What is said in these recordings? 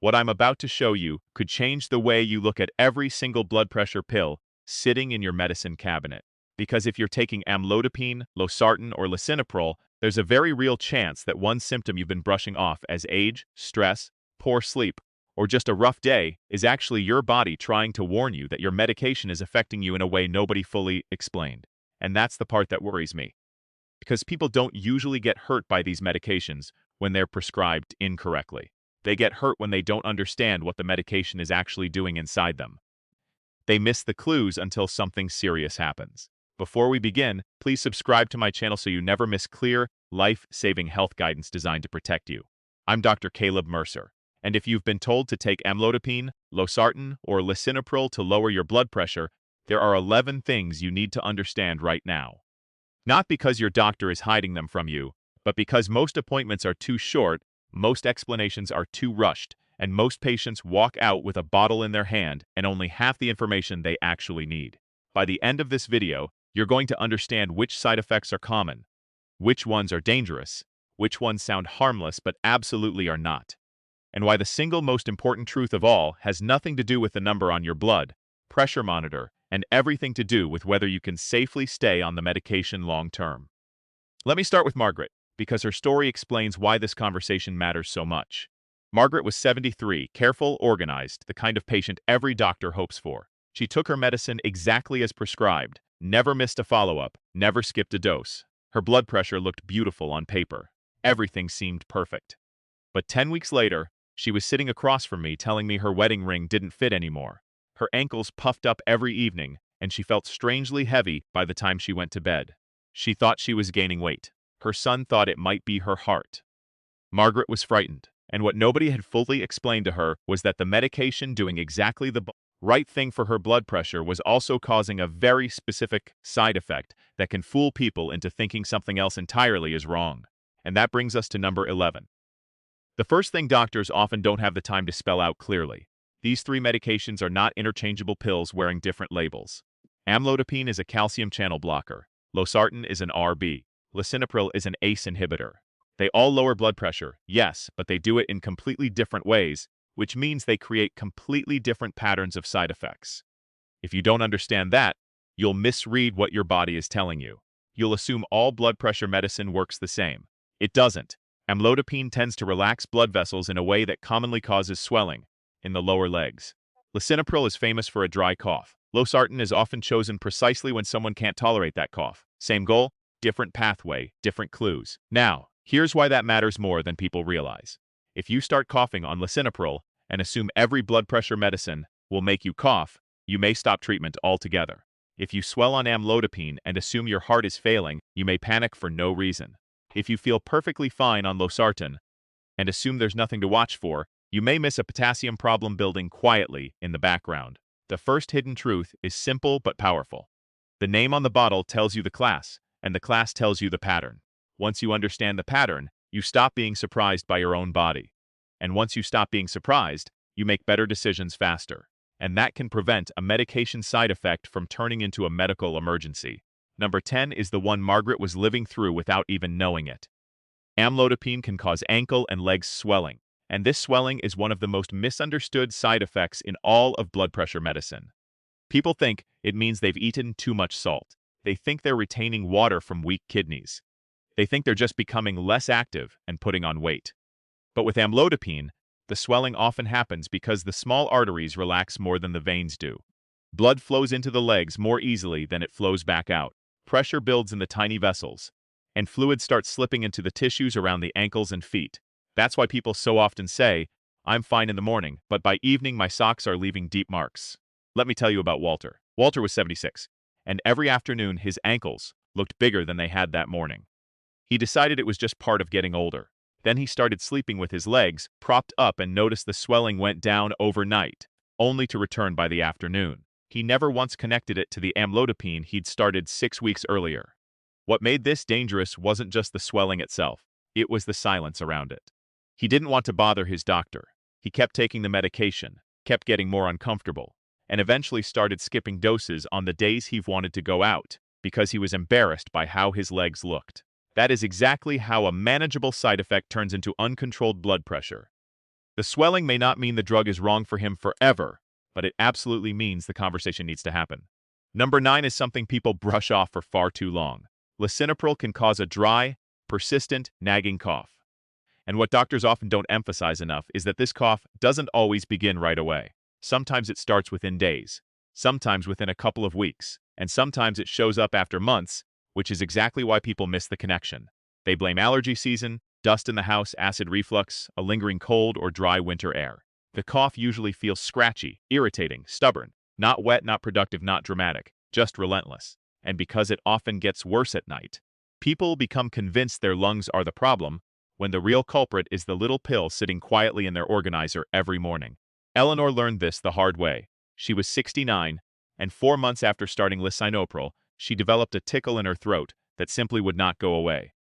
What I'm about to show you could change the way you look at every single blood pressure pill sitting in your medicine cabinet. Because if you're taking amlodipine, losartan, or lisinopril, there's a very real chance that one symptom you've been brushing off as age, stress, poor sleep, or just a rough day is actually your body trying to warn you that your medication is affecting you in a way nobody fully explained. And that's the part that worries me. Because people don't usually get hurt by these medications when they're prescribed incorrectly. They get hurt when they don't understand what the medication is actually doing inside them. They miss the clues until something serious happens. Before we begin, please subscribe to my channel so you never miss clear, life-saving health guidance designed to protect you. I'm Dr. Caleb Mercer, and if you've been told to take amlodipine, losartan, or lisinopril to lower your blood pressure, there are 11 things you need to understand right now. Not because your doctor is hiding them from you, but because most appointments are too short, most explanations are too rushed, and most patients walk out with a bottle in their hand and only half the information they actually need. By the end of this video, you're going to understand which side effects are common, which ones are dangerous, which ones sound harmless but absolutely are not, and why the single most important truth of all has nothing to do with the number on your blood pressure monitor and everything to do with whether you can safely stay on the medication long term. Let me start with Margaret, because her story explains why this conversation matters so much. Margaret was 73, careful, organized, the kind of patient every doctor hopes for. She took her medicine exactly as prescribed, never missed a follow-up, never skipped a dose. Her blood pressure looked beautiful on paper. Everything seemed perfect. But 10 weeks later, she was sitting across from me telling me her wedding ring didn't fit anymore. Her ankles puffed up every evening, and she felt strangely heavy by the time she went to bed. She thought she was gaining weight. Her son thought it might be her heart. Margaret was frightened, and what nobody had fully explained to her was that the medication doing exactly the right thing for her blood pressure was also causing a very specific side effect that can fool people into thinking something else entirely is wrong. And that brings us to number 11. The first thing doctors often don't have the time to spell out clearly. These three medications are not interchangeable pills wearing different labels. Amlodipine is a calcium channel blocker. Losartan is an RB. Lisinopril is an ACE inhibitor. They all lower blood pressure, yes, but they do it in completely different ways, which means they create completely different patterns of side effects. If you don't understand that, you'll misread what your body is telling you. You'll assume all blood pressure medicine works the same. It doesn't. Amlodipine tends to relax blood vessels in a way that commonly causes swelling in the lower legs. Lisinopril is famous for a dry cough. Losartan is often chosen precisely when someone can't tolerate that cough. Same goal, different pathway, different clues. Now, here's why that matters more than people realize. If you start coughing on lisinopril and assume every blood pressure medicine will make you cough, you may stop treatment altogether. If you swell on amlodipine and assume your heart is failing, you may panic for no reason. If you feel perfectly fine on losartan and assume there's nothing to watch for, you may miss a potassium problem building quietly in the background. The first hidden truth is simple but powerful. The name on the bottle tells you the class, and the class tells you the pattern. Once you understand the pattern, you stop being surprised by your own body. And once you stop being surprised, you make better decisions faster. And that can prevent a medication side effect from turning into a medical emergency. Number 10 is the one Margaret was living through without even knowing it. Amlodipine can cause ankle and leg swelling, and this swelling is one of the most misunderstood side effects in all of blood pressure medicine. People think it means they've eaten too much salt. They think they're retaining water from weak kidneys. They think they're just becoming less active and putting on weight. But with amlodipine, the swelling often happens because the small arteries relax more than the veins do. Blood flows into the legs more easily than it flows back out. Pressure builds in the tiny vessels, and fluid starts slipping into the tissues around the ankles and feet. That's why people so often say, "I'm fine in the morning, but by evening my socks are leaving deep marks." Let me tell you about Walter. Walter was 76, and every afternoon his ankles looked bigger than they had that morning. He decided it was just part of getting older. Then he started sleeping with his legs propped up and noticed the swelling went down overnight, only to return by the afternoon. He never once connected it to the amlodipine he'd started 6 weeks earlier. What made this dangerous wasn't just the swelling itself, it was the silence around it. He didn't want to bother his doctor. He kept taking the medication, kept getting more uncomfortable, and eventually started skipping doses on the days he wanted to go out because he was embarrassed by how his legs looked. That is exactly how a manageable side effect turns into uncontrolled blood pressure. The swelling may not mean the drug is wrong for him forever, but it absolutely means the conversation needs to happen. Number 9 is something people brush off for far too long. Lisinopril can cause a dry, persistent, nagging cough. And what doctors often don't emphasize enough is that this cough doesn't always begin right away. Sometimes it starts within days, sometimes within a couple of weeks, and sometimes it shows up after months, which is exactly why people miss the connection. They blame allergy season, dust in the house, acid reflux, a lingering cold, or dry winter air. The cough usually feels scratchy, irritating, stubborn, not wet, not productive, not dramatic, just relentless. And because it often gets worse at night, people become convinced their lungs are the problem, when the real culprit is the little pill sitting quietly in their organizer every morning. Eleanor learned this the hard way. She was 69, and 4 months after starting Lisinopril, she developed a tickle in her throat that simply would not go away.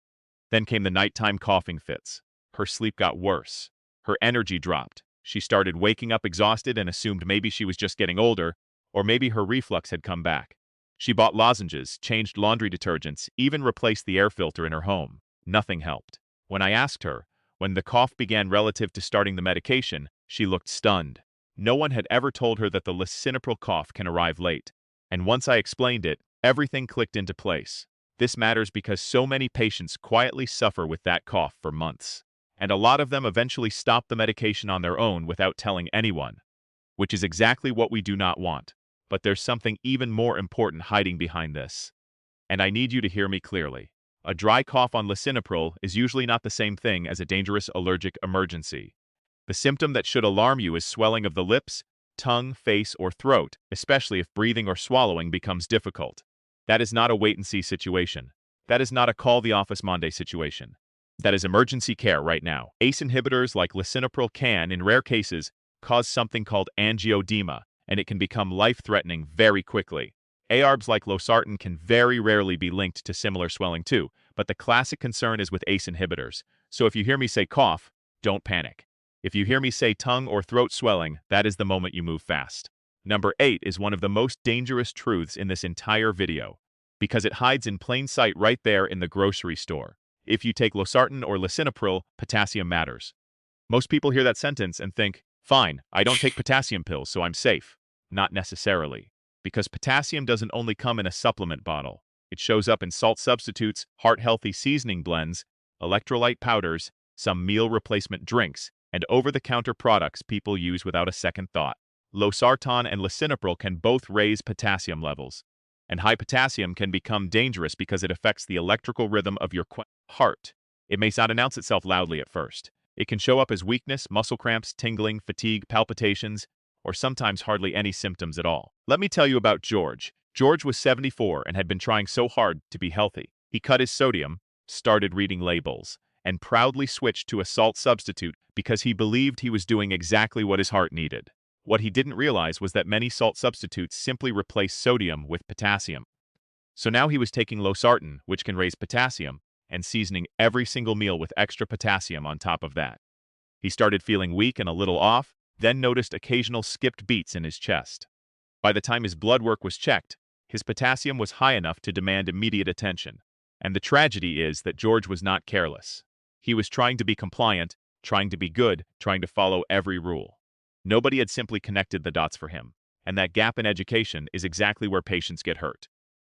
Then came the nighttime coughing fits. Her sleep got worse. Her energy dropped. She started waking up exhausted and assumed maybe she was just getting older, or maybe her reflux had come back. She bought lozenges, changed laundry detergents, even replaced the air filter in her home. Nothing helped. When I asked her, when the cough began relative to starting the medication, she looked stunned. No one had ever told her that the lisinopril cough can arrive late. And once I explained it, everything clicked into place. This matters because so many patients quietly suffer with that cough for months. And a lot of them eventually stop the medication on their own without telling anyone, which is exactly what we do not want. But there's something even more important hiding behind this. And I need you to hear me clearly. A dry cough on lisinopril is usually not the same thing as a dangerous allergic emergency. The symptom that should alarm you is swelling of the lips, tongue, face, or throat, especially if breathing or swallowing becomes difficult. That is not a wait-and-see situation. That is not a call-the-office Monday situation. That is emergency care right now. ACE inhibitors like lisinopril can, in rare cases, cause something called angioedema, and it can become life-threatening very quickly. ARBs like Losartan can very rarely be linked to similar swelling too, but the classic concern is with ACE inhibitors. So if you hear me say cough, don't panic. If you hear me say tongue or throat swelling, that is the moment you move fast. Number 8 is one of the most dangerous truths in this entire video, because it hides in plain sight right there in the grocery store. If you take Losartan or lisinopril, potassium matters. Most people hear that sentence and think, fine, I don't take potassium pills, so I'm safe. Not necessarily. Because potassium doesn't only come in a supplement bottle. It shows up in salt substitutes, heart-healthy seasoning blends, electrolyte powders, some meal replacement drinks, and over-the-counter products people use without a second thought. Losartan and lisinopril can both raise potassium levels. And high potassium can become dangerous because it affects the electrical rhythm of your heart. It may not announce itself loudly at first. It can show up as weakness, muscle cramps, tingling, fatigue, palpitations, or sometimes hardly any symptoms at all. Let me tell you about George. George was 74 and had been trying so hard to be healthy. He cut his sodium, started reading labels, and proudly switched to a salt substitute because he believed he was doing exactly what his heart needed. What he didn't realize was that many salt substitutes simply replace sodium with potassium. So now he was taking Losartan, which can raise potassium, and seasoning every single meal with extra potassium on top of that. He started feeling weak and a little off, then noticed occasional skipped beats in his chest. By the time his blood work was checked, his potassium was high enough to demand immediate attention. And the tragedy is that George was not careless. He was trying to be compliant, trying to be good, trying to follow every rule. Nobody had simply connected the dots for him, and that gap in education is exactly where patients get hurt.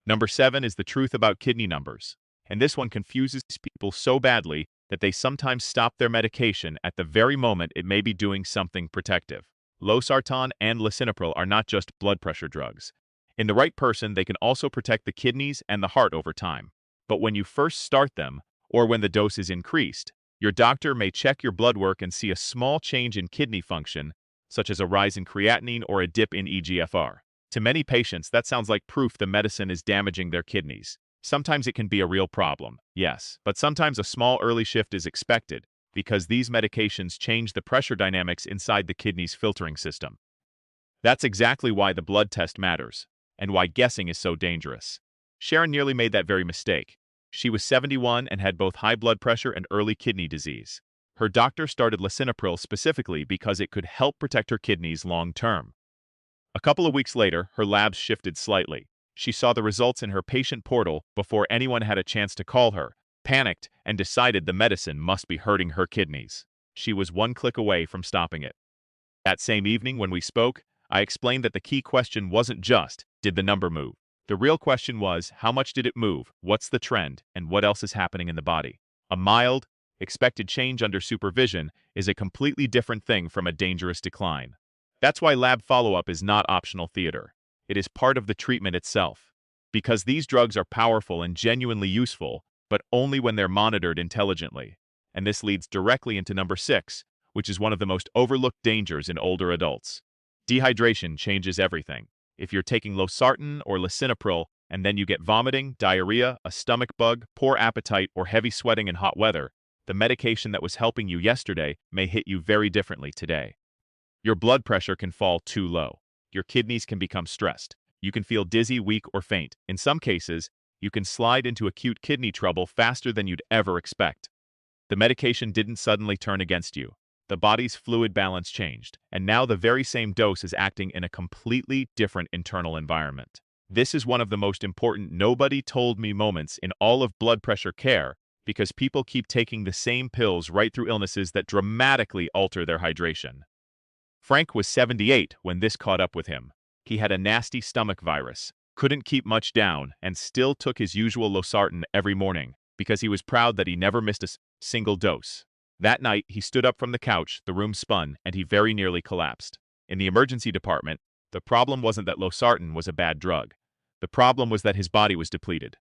Number 7 is the truth about kidney numbers, and this one confuses people so badly that they sometimes stop their medication at the very moment it may be doing something protective. Losartan and lisinopril are not just blood pressure drugs. In the right person, they can also protect the kidneys and the heart over time. But when you first start them, or when the dose is increased, your doctor may check your blood work and see a small change in kidney function, such as a rise in creatinine or a dip in eGFR. To many patients, that sounds like proof the medicine is damaging their kidneys. Sometimes it can be a real problem, yes, but sometimes a small early shift is expected because these medications change the pressure dynamics inside the kidney's filtering system. That's exactly why the blood test matters, and why guessing is so dangerous. Sharon nearly made that very mistake. She was 71 and had both high blood pressure and early kidney disease. Her doctor started lisinopril specifically because it could help protect her kidneys long-term. A couple of weeks later, her labs shifted slightly. She saw the results in her patient portal before anyone had a chance to call her, panicked, and decided the medicine must be hurting her kidneys. She was one click away from stopping it. That same evening when we spoke, I explained that the key question wasn't just, did the number move? The real question was, how much did it move, what's the trend, and what else is happening in the body? A mild, expected change under supervision is a completely different thing from a dangerous decline. That's why lab follow-up is not optional theater. It is part of the treatment itself. Because these drugs are powerful and genuinely useful, but only when they're monitored intelligently. And this leads directly into number 6, which is one of the most overlooked dangers in older adults. Dehydration changes everything. If you're taking Losartan or Lisinopril and then you get vomiting, diarrhea, a stomach bug, poor appetite, or heavy sweating in hot weather, the medication that was helping you yesterday may hit you very differently today. Your blood pressure can fall too low. Your kidneys can become stressed. You can feel dizzy, weak, or faint. In some cases, you can slide into acute kidney trouble faster than you'd ever expect. The medication didn't suddenly turn against you. The body's fluid balance changed, and now the very same dose is acting in a completely different internal environment. This is one of the most important nobody told me moments in all of blood pressure care because people keep taking the same pills right through illnesses that dramatically alter their hydration. Frank was 78 when this caught up with him. He had a nasty stomach virus, couldn't keep much down, and still took his usual Losartan every morning because he was proud that he never missed a single dose. That night, he stood up from the couch, the room spun, and he very nearly collapsed. In the emergency department, the problem wasn't that Losartan was a bad drug. The problem was that his body was depleted.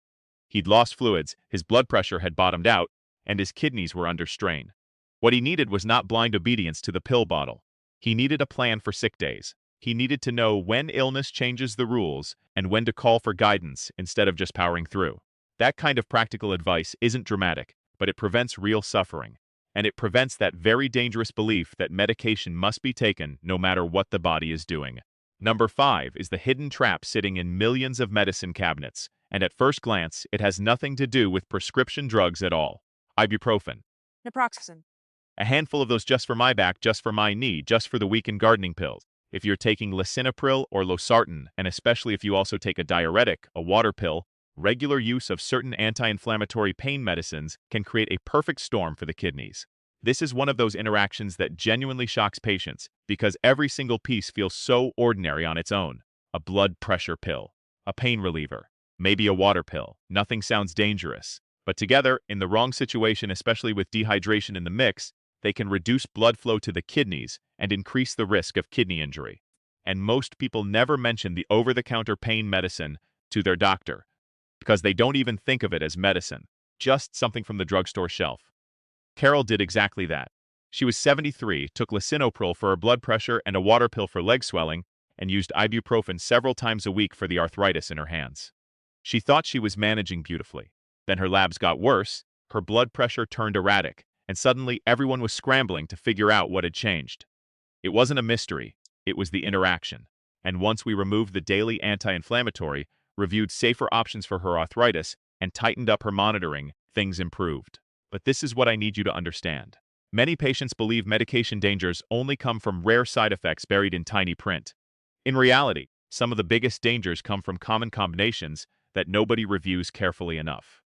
He'd lost fluids, his blood pressure had bottomed out, and his kidneys were under strain. What he needed was not blind obedience to the pill bottle. He needed a plan for sick days. He needed to know when illness changes the rules and when to call for guidance instead of just powering through. That kind of practical advice isn't dramatic, but it prevents real suffering. And it prevents that very dangerous belief that medication must be taken no matter what the body is doing. Number 5 is the hidden trap sitting in millions of medicine cabinets, and at first glance, it has nothing to do with prescription drugs at all. Ibuprofen. Naproxen. A handful of those just for my back, just for my knee, just for the weak and gardening pills. If you're taking Lisinopril or Losartan, and especially if you also take a diuretic, a water pill, regular use of certain anti-inflammatory pain medicines can create a perfect storm for the kidneys. This is one of those interactions that genuinely shocks patients because every single piece feels so ordinary on its own. A blood pressure pill, a pain reliever, maybe a water pill. Nothing sounds dangerous. But together, in the wrong situation, especially with dehydration in the mix, they can reduce blood flow to the kidneys and increase the risk of kidney injury. And most people never mention the over-the-counter pain medicine to their doctor because they don't even think of it as medicine, just something from the drugstore shelf. Carol did exactly that. She was 73, took Lisinopril for her blood pressure and a water pill for leg swelling, and used ibuprofen several times a week for the arthritis in her hands. She thought she was managing beautifully. Then her labs got worse, her blood pressure turned erratic, and suddenly everyone was scrambling to figure out what had changed. It wasn't a mystery, it was the interaction. And once we removed the daily anti-inflammatory, reviewed safer options for her arthritis, and tightened up her monitoring, things improved. But this is what I need you to understand. Many patients believe medication dangers only come from rare side effects buried in tiny print. In reality, some of the biggest dangers come from common combinations that nobody reviews carefully enough.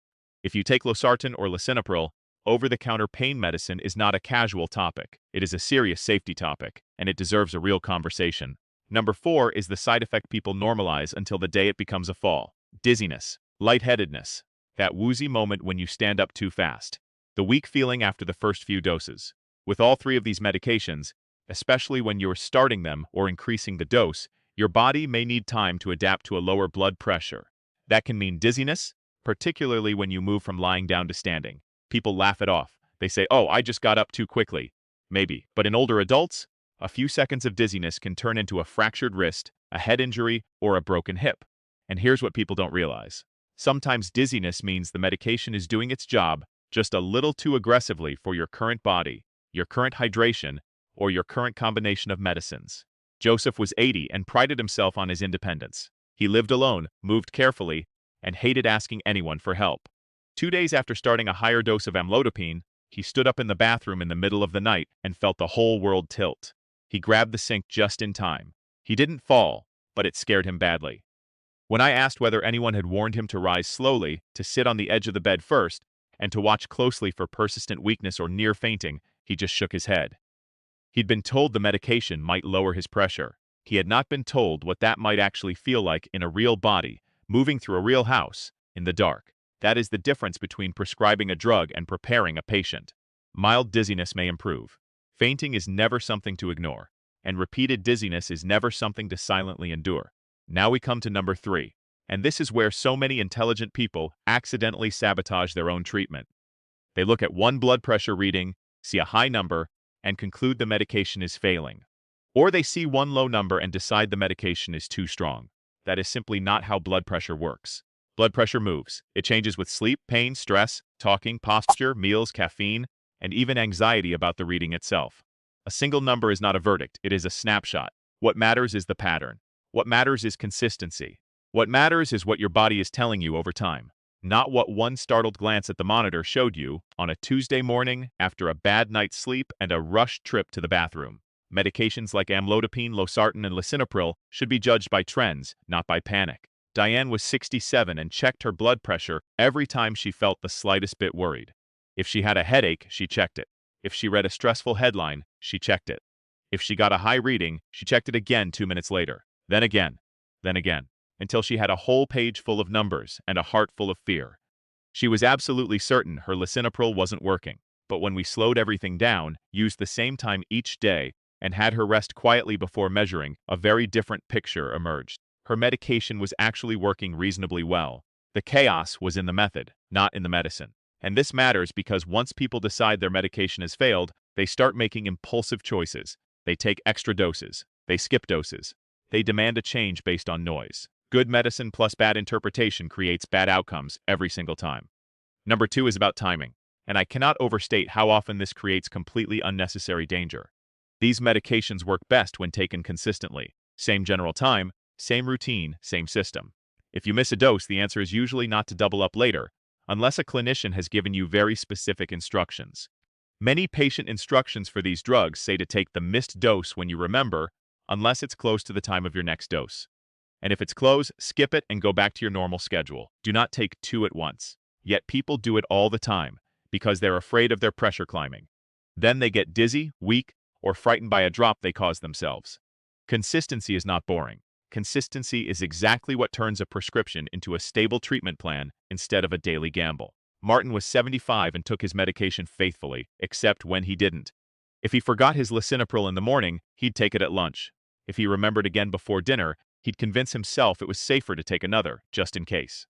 If you take Losartan or Lisinopril, over-the-counter pain medicine is not a casual topic. It is a serious safety topic, and it deserves a real conversation. Number 4 is the side effect people normalize until the day it becomes a fall. Dizziness, lightheadedness, that woozy moment when you stand up too fast, the weak feeling after the first few doses. With all 3 of these medications, especially when you're starting them or increasing the dose, your body may need time to adapt to a lower blood pressure. That can mean dizziness, particularly when you move from lying down to standing. People laugh it off. They say, "Oh, I just got up too quickly." Maybe. But in older adults, a few seconds of dizziness can turn into a fractured wrist, a head injury, or a broken hip. And here's what people don't realize. Sometimes dizziness means the medication is doing its job just a little too aggressively for your current body, your current hydration, or your current combination of medicines. Joseph was 80 and prided himself on his independence. He lived alone, moved carefully, and hated asking anyone for help. 2 days after starting a higher dose of amlodipine, he stood up in the bathroom in the middle of the night and felt the whole world tilt. He grabbed the sink just in time. He didn't fall, but it scared him badly. When I asked whether anyone had warned him to rise slowly, to sit on the edge of the bed first, and to watch closely for persistent weakness or near fainting, He just shook his head. He'd been told the medication might lower his pressure. He had not been told what that might actually feel like in a real body, moving through a real house, in the dark. That is the difference between prescribing a drug and preparing a patient. Mild dizziness may improve. Fainting is never something to ignore, and repeated dizziness is never something to silently endure. Now we come to number 3, and this is where so many intelligent people accidentally sabotage their own treatment. They look at one blood pressure reading, see a high number, and conclude the medication is failing. Or they see one low number and decide the medication is too strong. That is simply not how blood pressure works. Blood pressure moves. It changes with sleep, pain, stress, talking, posture, meals, caffeine, and even anxiety about the reading itself. A single number is not a verdict, it is a snapshot. What matters is the pattern. What matters is consistency. What matters is what your body is telling you over time, not what one startled glance at the monitor showed you on a Tuesday morning after a bad night's sleep and a rushed trip to the bathroom. Medications like Amlodipine, Losartan, and Lisinopril should be judged by trends, not by panic. Diane was 67 and checked her blood pressure every time she felt the slightest bit worried. If she had a headache, she checked it. If she read a stressful headline, she checked it. If she got a high reading, she checked it again 2 minutes later. Then again. Then again. Until she had a whole page full of numbers and a heart full of fear. She was absolutely certain her lisinopril wasn't working, but when we slowed everything down, used the same time each day, and had her rest quietly before measuring, a very different picture emerged. Her medication was actually working reasonably well. The chaos was in the method, not in the medicine. And this matters because once people decide their medication has failed, they start making impulsive choices. They take extra doses. They skip doses. They demand a change based on noise. Good medicine plus bad interpretation creates bad outcomes every single time. Number 2 is about timing, and I cannot overstate how often this creates completely unnecessary danger. These medications work best when taken consistently. Same general time, same routine, same system. If you miss a dose, the answer is usually not to double up later, unless a clinician has given you very specific instructions. Many patient instructions for these drugs say to take the missed dose when you remember, unless it's close to the time of your next dose. And if it's close, skip it and go back to your normal schedule. Do not take 2 at once. Yet people do it all the time, because they're afraid of their pressure climbing. Then they get dizzy, weak, or frightened by a drop they cause themselves. Consistency is not boring. Consistency is exactly what turns a prescription into a stable treatment plan instead of a daily gamble. Martin was 75 and took his medication faithfully, except when he didn't. If he forgot his lisinopril in the morning, he'd take it at lunch. If he remembered again before dinner, he'd convince himself it was safer to take another, just in case.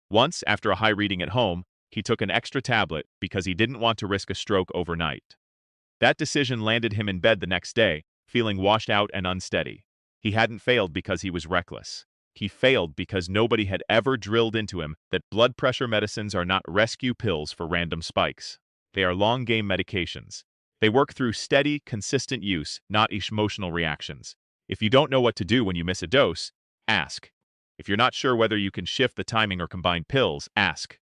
Once, after a high reading at home, he took an extra tablet because he didn't want to risk a stroke overnight. That decision landed him in bed the next day, feeling washed out and unsteady. He hadn't failed because he was reckless. He failed because nobody had ever drilled into him that blood pressure medicines are not rescue pills for random spikes. They are long-game medications. They work through steady, consistent use, not emotional reactions. If you don't know what to do when you miss a dose, ask. If you're not sure whether you can shift the timing or combine pills, ask.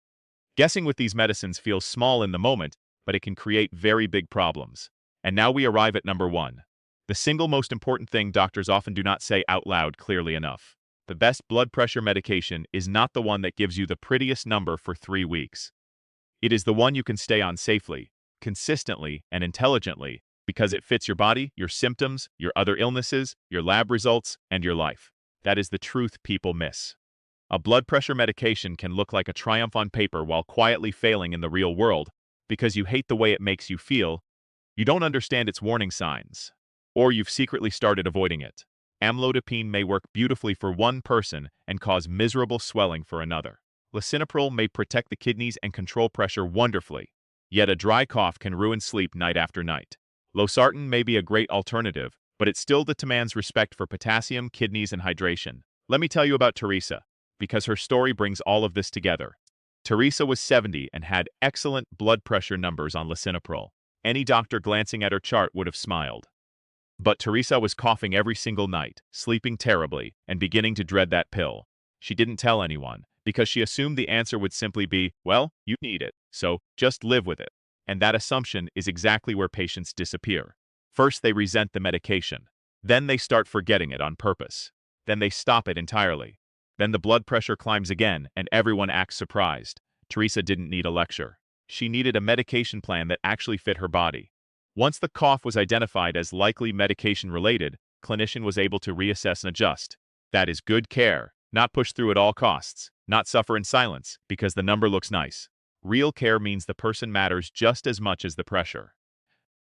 Guessing with these medicines feels small in the moment, but it can create very big problems. And now we arrive at number 1. The single most important thing doctors often do not say out loud clearly enough. The best blood pressure medication is not the one that gives you the prettiest number for 3 weeks. It is the one you can stay on safely, consistently, and intelligently, because it fits your body, your symptoms, your other illnesses, your lab results, and your life. That is the truth people miss. A blood pressure medication can look like a triumph on paper while quietly failing in the real world because you hate the way it makes you feel, you don't understand its warning signs, or you've secretly started avoiding it. Amlodipine may work beautifully for one person and cause miserable swelling for another. Lisinopril may protect the kidneys and control pressure wonderfully, yet a dry cough can ruin sleep night after night. Losartan may be a great alternative, but it still demands respect for potassium, kidneys, and hydration. Let me tell you about Teresa, because her story brings all of this together. Teresa was 70 and had excellent blood pressure numbers on lisinopril. Any doctor glancing at her chart would have smiled. But Teresa was coughing every single night, sleeping terribly, and beginning to dread that pill. She didn't tell anyone, because she assumed the answer would simply be, well, you need it, so just live with it. And that assumption is exactly where patients disappear. First, they resent the medication. Then they start forgetting it on purpose. Then they stop it entirely. Then the blood pressure climbs again, and everyone acts surprised. Teresa didn't need a lecture. She needed a medication plan that actually fit her body. Once the cough was identified as likely medication-related, clinician was able to reassess and adjust. That is good care, not push through at all costs, not suffer in silence because the number looks nice. Real care means the person matters just as much as the pressure.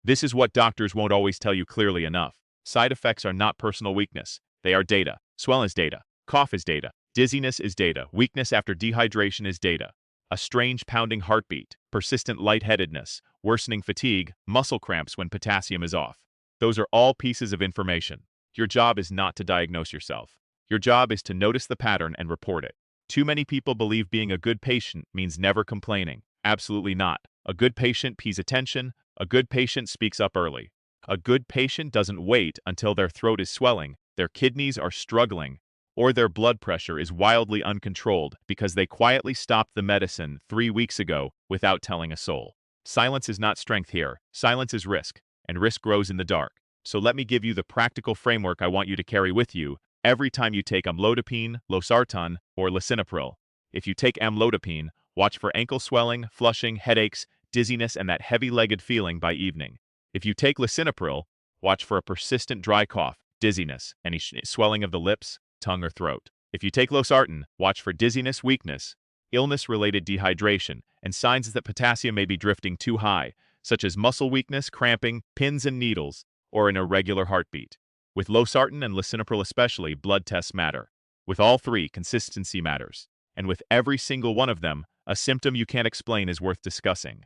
This is what doctors won't always tell you clearly enough. Side effects are not personal weakness. They are data. Swelling is data. Cough is data. Dizziness is data. Weakness after dehydration is data. A strange pounding heartbeat, persistent lightheadedness, worsening fatigue, muscle cramps when potassium is off. Those are all pieces of information. Your job is not to diagnose yourself. Your job is to notice the pattern and report it. Too many people believe being a good patient means never complaining. Absolutely not. A good patient pays attention. A good patient speaks up early. A good patient doesn't wait until their throat is swelling, their kidneys are struggling, or their blood pressure is wildly uncontrolled because they quietly stopped the medicine 3 weeks ago without telling a soul. Silence is not strength here. Silence is risk, and risk grows in the dark. So let me give you the practical framework I want you to carry with you every time you take amlodipine, losartan, or lisinopril. If you take amlodipine, watch for ankle swelling, flushing, headaches, dizziness, and that heavy-legged feeling by evening. If you take lisinopril, watch for a persistent dry cough, dizziness, any swelling of the lips, tongue, or throat. If you take losartan, watch for dizziness, weakness, illness-related dehydration, and signs that potassium may be drifting too high, such as muscle weakness, cramping, pins and needles, or an irregular heartbeat. With losartan and lisinopril especially, blood tests matter. With all three, consistency matters. And with every single one of them, a symptom you can't explain is worth discussing.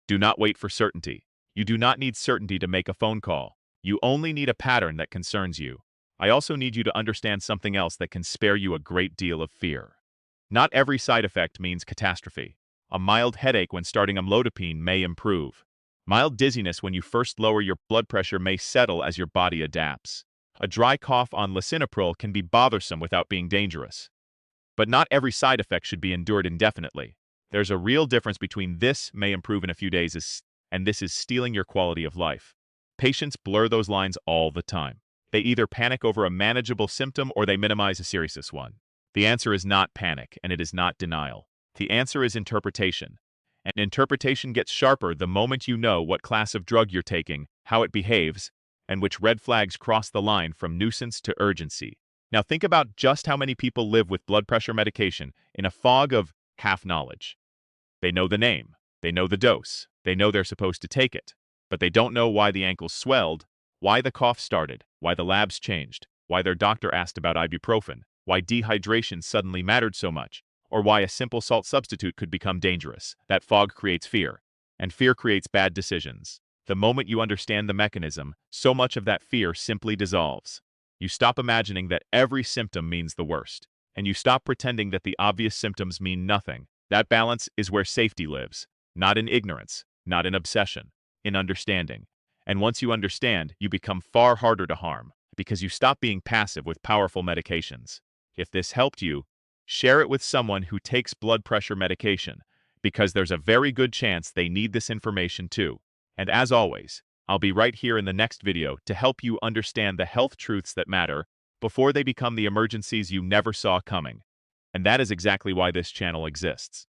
Do not wait for certainty. You do not need certainty to make a phone call. You only need a pattern that concerns you. I also need you to understand something else that can spare you a great deal of fear. Not every side effect means catastrophe. A mild headache when starting amlodipine may improve. Mild dizziness when you first lower your blood pressure may settle as your body adapts. A dry cough on lisinopril can be bothersome without being dangerous. But not every side effect should be endured indefinitely. There's a real difference between this may improve in a few days and this is stealing your quality of life. Patients blur those lines all the time. They either panic over a manageable symptom or they minimize a serious one. The answer is not panic, and it is not denial. The answer is interpretation. And interpretation gets sharper the moment you know what class of drug you're taking, how it behaves, and which red flags cross the line from nuisance to urgency. Now think about just how many people live with blood pressure medication in a fog of half-knowledge. They know the name, they know the dose, they know they're supposed to take it, but they don't know why the ankle swelled, why the cough started, why the labs changed, why their doctor asked about ibuprofen, why dehydration suddenly mattered so much, or why a simple salt substitute could become dangerous. That fog creates fear, and fear creates bad decisions. The moment you understand the mechanism, so much of that fear simply dissolves. You stop imagining that every symptom means the worst, and you stop pretending that the obvious symptoms mean nothing. That balance is where safety lives, not in ignorance, not in obsession, in understanding. And once you understand, you become far harder to harm, because you stop being passive with powerful medications. If this helped you, share it with someone who takes blood pressure medication, because there's a very good chance they need this information too. And as always, I'll be right here in the next video to help you understand the health truths that matter before they become the emergencies you never saw coming. And that is exactly why this channel exists.